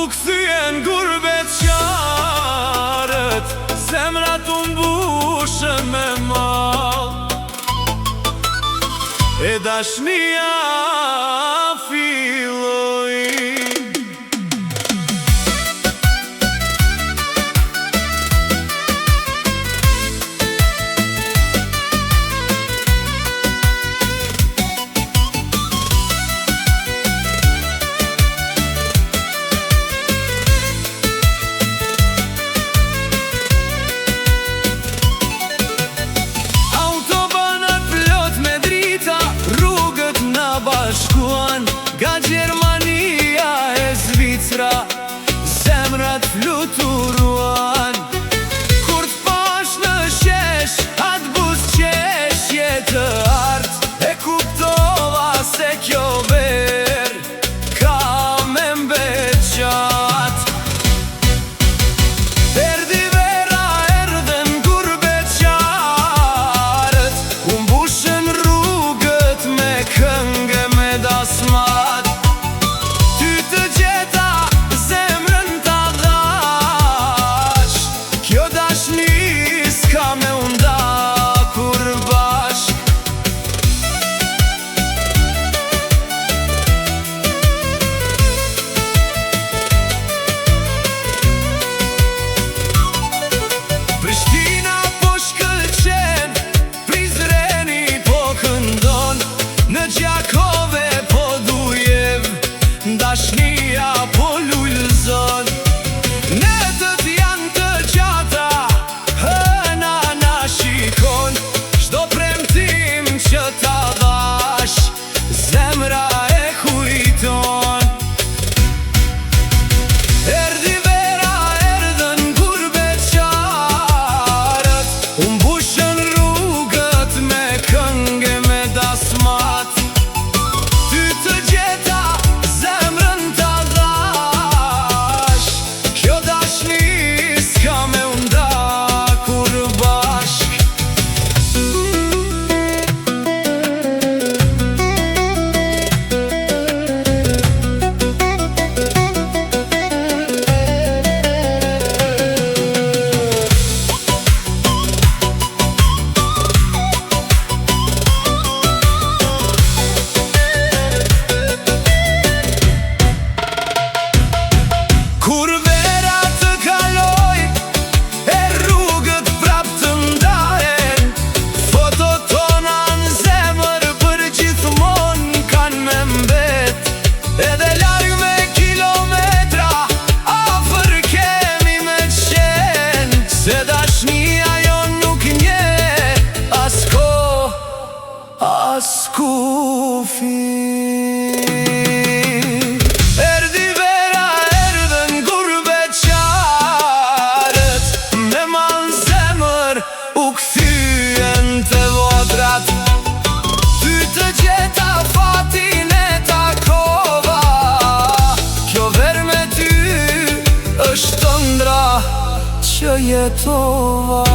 U kthyen gurbeqarët, zemrat u mbushën me mall, e dashnia filloi. Nga Gjermania e Zvicra, zemrat fluturuan. Kur t'pash në shesh, atë buzëqeshje të art, e kuptova se kjo ver ka me mbeqat. Erdi vera, erdhen gurbeqarët, u mbushën rrugët me këngë me dasmat. Ty të gjeta, zemrën ta dhash, kjo dashni s'ka me unda kur bashk. Prishtina po shkëlqen, Prizreni po këndon, në Gjakove po dujev, dashnia po lullëzon. Netët janë të gjata, hëna na shikon, çdo premtim që ta dhash, zemra e kujton. Erdi vera, erdhen gurbeqarët, u mbushën rrugët me këngë me dasmat. Ty të gjeta, zemrën ta dhash, kjo dashni s'ka me unda kur bashk. Kur vera të kaloj, e rrugët prap të ndahen, fotot tona në zemër për gjithmon kan me mbet. Edhe larg me kilometra, afër kemi me qen, se dashnia jon nuk nje as kohë, as kufi. Erdi vera, erdhen gurbeqarët, me mal zemër u kthyen te vodrat. Ty të gjeta, fatin e takova, kjo ver me ty është ëndra që jetova.